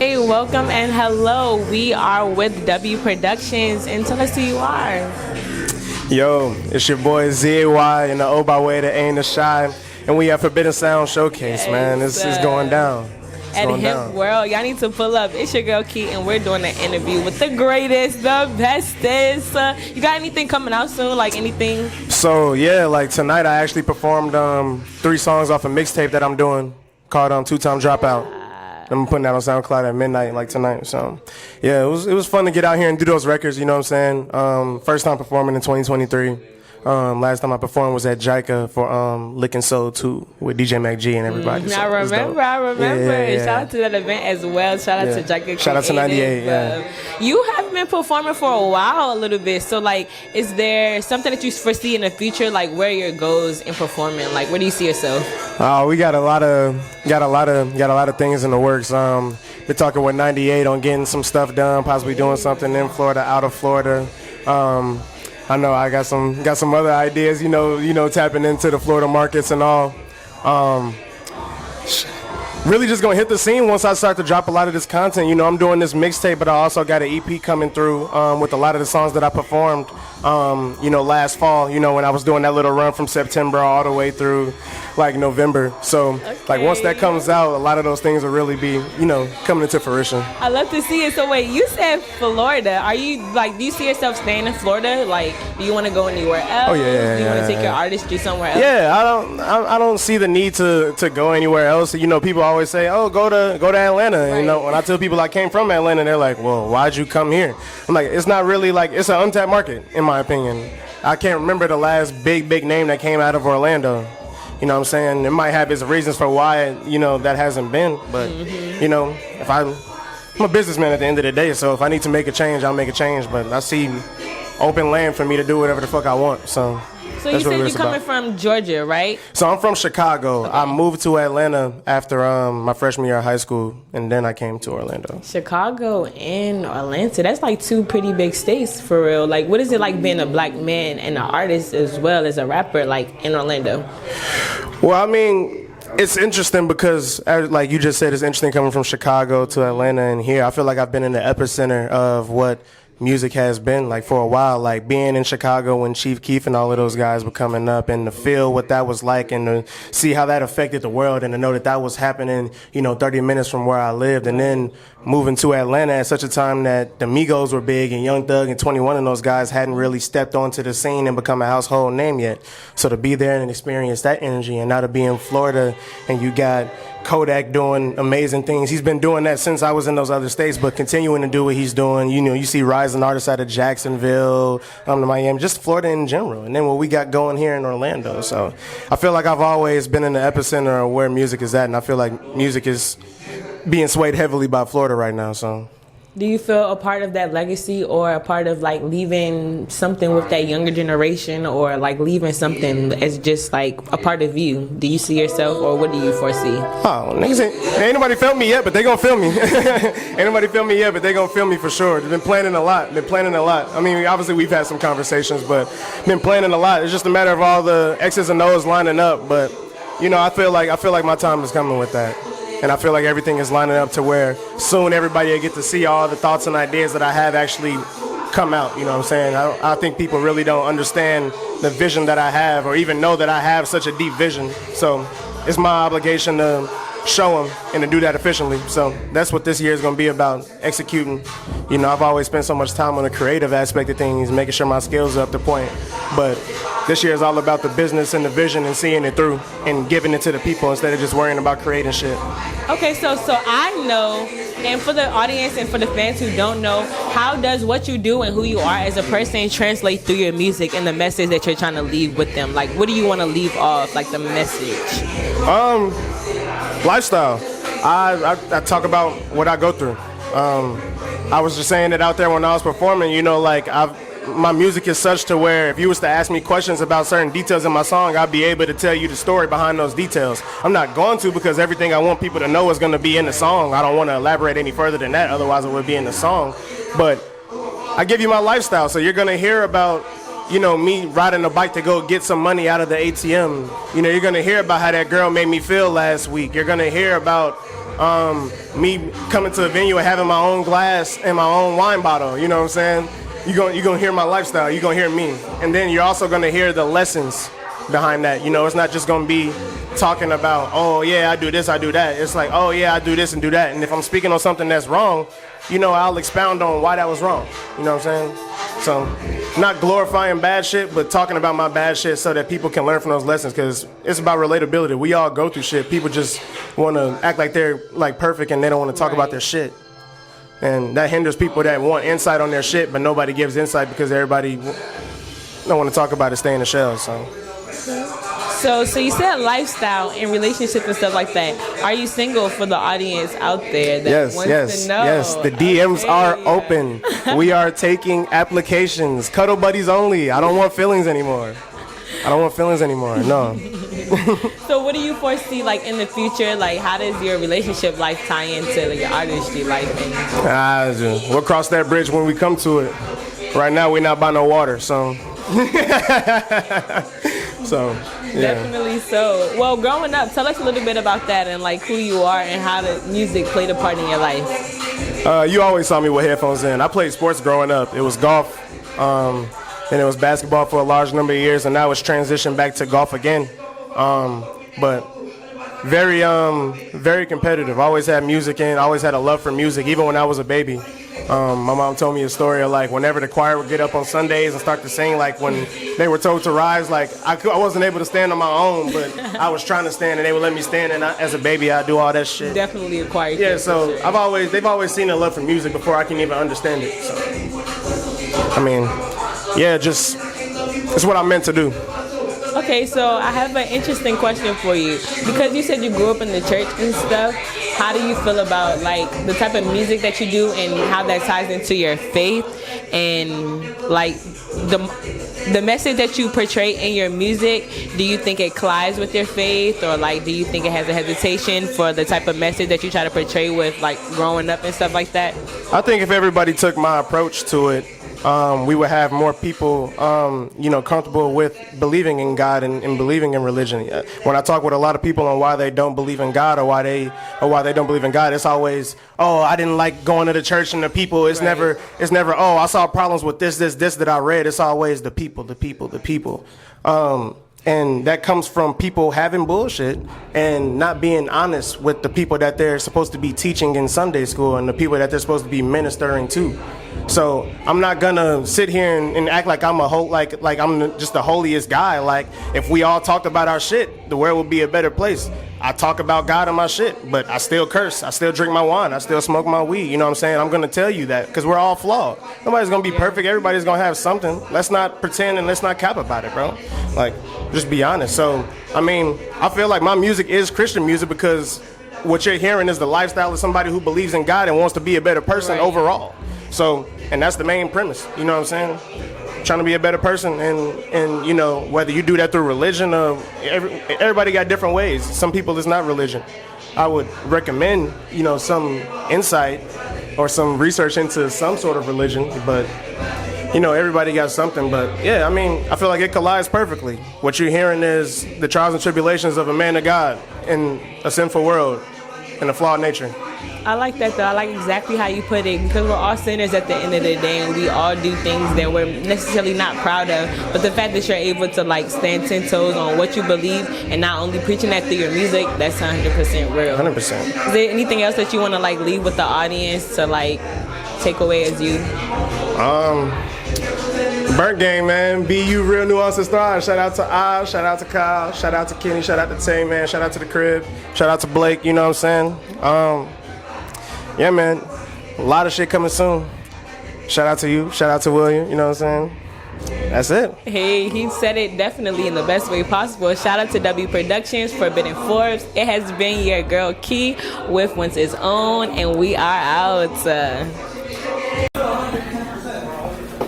Hey, welcome and hello. We are with W Productions, and tell us who you are. Yo, it's your boy Zay and the O by way that ain't a shy, and we have Forbidden Sound Showcase, man. This is going down. At Hemp World, y'all need to pull up. It's your girl Key, and we're doing an interview with the greatest, the bestest. You got anything coming out soon? Like anything? So yeah, like tonight I actually performed 3 songs off a mixtape that I'm doing called Two-Time Dropout. I'm putting that on SoundCloud at midnight, like tonight. So, yeah, it was fun to get out here and do those records. You know what I'm saying? First time performing in 2023. Last time I performed was at JICA for Lick and Soul 2 with DJ Mac G and everybody. I remember. Yeah. Shout out to that event as well. Shout out to JICA. Shout out to 98. Yeah. You have been performing for a while, a little bit. So, like, is there something that you foresee in the future, like where your goals in performing? Like, where do you see yourself? We got a lot of things in the works. We're talking with 98 on getting some stuff done, possibly doing something in Florida, out of Florida. I know I got some other ideas, you know, tapping into the Florida markets and all. Really just gonna hit the scene once I start to drop a lot of this content. You know, I'm doing this mixtape, but I also got an EP coming through with a lot of the songs that I performed, last fall, when I was doing that little run from September all the way through like November. So like once that comes out, a lot of those things will really be, coming into fruition. I love to see it. So wait, you said Florida. Are you do you see yourself staying in Florida? Like, do you want to go anywhere else? Oh yeah. Do you want to take your artistry somewhere else? Yeah, I don't see the need to go anywhere else. People always say, oh, go to Atlanta. Right. When I tell people I came from Atlanta, they're like, well, why'd you come here? I'm like, it's not really like, it's an untapped market, in my opinion. I can't remember the last big name that came out of Orlando. You know what I'm saying? It might have its reasons for why, that hasn't been. But, if I'm a businessman at the end of the day, so if I need to make a change, I'll make a change. But I see open land for me to do whatever the fuck I want, so. So you said you're coming from Georgia, right? So I'm from Chicago. Okay. I moved to Atlanta after my freshman year of high school, and then I came to Orlando. Chicago and Atlanta, that's like 2 pretty big states for real. Like, what is it like being a black man and an artist as well as a rapper, like in Orlando? Well, I mean, it's interesting because, like you just said, it's interesting coming from Chicago to Atlanta and here. I feel like I've been in the epicenter of what music has been like for a while, like being in Chicago when Chief Keef and all of those guys were coming up, and to feel what that was like and to see how that affected the world, and to know that was happening 30 minutes from where I lived. And then moving to Atlanta at such a time that the Migos were big and Young Thug and 21 and those guys hadn't really stepped onto the scene and become a household name yet. So to be there and experience that energy, and now to be in Florida and you got Kodak doing amazing things. He's been doing that since I was in those other states, but continuing to do what he's doing. You see rising artists out of Jacksonville, to Miami, just Florida in general. And then what we got going here in Orlando. So I feel like I've always been in the epicenter of where music is at, and I feel like music is being swayed heavily by Florida right now. So. Do you feel a part of that legacy, or a part of like leaving something with that younger generation, or like leaving something as just like a part of you? Do you see yourself, or what do you foresee? Oh, niggas ain't nobody filmed me yet, but they gonna film me. Ain't nobody filmed me yet, but they gonna film me for sure. They've been planning a lot. I mean, obviously we've had some conversations, but been planning a lot. It's just a matter of all the X's and O's lining up. But I feel like my time is coming with that. And I feel like everything is lining up to where soon everybody will get to see all the thoughts and ideas that I have actually come out. You know what I'm saying? I think people really don't understand the vision that I have, or even know that I have such a deep vision. So it's my obligation to show them and to do that efficiently. So that's what this year is going to be about, executing. I've always spent so much time on the creative aspect of things, making sure my skills are up to point. But this year is all about the business and the vision and seeing it through and giving it to the people instead of just worrying about creating shit. Okay, so I know, and for the audience and for the fans who don't know, how does what you do and who you are as a person translate through your music and the message that you're trying to leave with them? Like, what do you want to leave off, like the message? Lifestyle. I talk about what I go through. I was just saying it out there when I was performing, my music is such to where if you was to ask me questions about certain details in my song, I'd be able to tell you the story behind those details. I'm not going to, because everything I want people to know is going to be in the song. I don't want to elaborate any further than that, otherwise it would be in the song. But I give you my lifestyle, so you're going to hear about me riding a bike to go get some money out of the ATM. You're going to hear about how that girl made me feel last week. You're going to hear about me coming to a venue and having my own glass and my own wine bottle. You know what I'm saying? You're gonna hear my lifestyle. You're gonna hear me, and then you're also gonna hear the lessons behind that. You know, it's not just gonna be talking about, oh yeah, I do this, I do that. It's like, oh yeah, I do this and do that. And if I'm speaking on something that's wrong, you know, I'll expound on why that was wrong. You know what I'm saying? So, not glorifying bad shit, but talking about my bad shit so that people can learn from those lessons, because it's about relatability. We all go through shit. People just want to act like they're like perfect and they don't want to talk about their shit. And that hinders people that want insight on their shit, but nobody gives insight because everybody don't want to talk about it, stay in the shell. So you said lifestyle and relationship and stuff like that. Are you single, for the audience out there that wants to know? Yes. The DMs are open. We are taking applications. Cuddle buddies only. I don't want feelings anymore. No. So what do you foresee, like, in the future? Like, how does your relationship life tie into, like, your artistry life? We'll cross that bridge when we come to it. Right now, we're not by no water, so. Yeah. Definitely so. Well, growing up, tell us a little bit about that and, like, who you are and how the music played a part in your life. You always saw me with headphones in. I played sports growing up. It was golf, then it was basketball for a large number of years, and now it's transitioned back to golf again. But very competitive. Always had music in. Always had a love for music, even when I was a baby. My mom told me a story of, like, whenever the choir would get up on Sundays and start to sing, like when they were told to rise, like I wasn't able to stand on my own, but I was trying to stand and they would let me stand. And as a baby, I do all that shit. Definitely a choir. Yeah, so they've always seen a love for music before I can even understand it. So, I mean, yeah, just it's what I'm meant to do. Okay, so I have an interesting question for you. Because you said you grew up in the church and stuff, how do you feel about, like, the type of music that you do and how that ties into your faith, and, like, the message that you portray in your music? Do you think it collides with your faith, or, like, do you think it has a hesitation for the type of message that you try to portray with, like, growing up and stuff like that? I think if everybody took my approach to it, we would have more people, comfortable with believing in God and believing in religion. When I talk with a lot of people on why they don't believe in God or why they don't believe in God, it's always, oh, I didn't like going to the church and the people. It's never, oh, I saw problems with this that I read. It's always the people. And that comes from people having bullshit and not being honest with the people that they're supposed to be teaching in Sunday school and the people that they're supposed to be ministering to. So I'm not gonna sit here and act like I'm like I'm just the holiest guy. Like, if we all talked about our shit, the world would be a better place. I talk about God and my shit, but I still curse. I still drink my wine. I still smoke my weed. You know what I'm saying? I'm gonna tell you that because we're all flawed. Nobody's gonna be perfect. Everybody's gonna have something. Let's not pretend and let's not cap about it, bro. Like, just be honest. So, I mean, I feel like my music is Christian music because what you're hearing is the lifestyle of somebody who believes in God and wants to be a better person overall. So, and that's the main premise. You know what I'm saying? Trying to be a better person, and you know, whether you do that through religion or everybody got different ways. Some people it's not religion. I would recommend, you know, some insight or some research into some sort of religion, but you know, everybody got something. But yeah, I mean, I feel like it collides perfectly. What you're hearing is the trials and tribulations of a man of God in a sinful world and a flawed nature. I like that, though. I like exactly how you put it, because we're all sinners at the end of the day, and we all do things that we're necessarily not proud of. But the fact that you're able to, like, stand 10 toes on what you believe and not only preaching that through your music, that's 100% real. 100%. Is there anything else that you want to, like, leave with the audience to, like, take away as you? Burnt Gang, man. Be you, real nuances thrive. Shout out to Oz, shout out to Kyle, shout out to Kenny, shout out to Tay, man. Shout out to the crib, shout out to Blake. You know what I'm saying? Yeah, man. A lot of shit coming soon. Shout out to you. Shout out to William. You know what I'm saying? That's it. Hey, he said it definitely in the best way possible. Shout out to W Productions, Forbidden Forbes. It has been your girl Key with Once It's On, and we are out.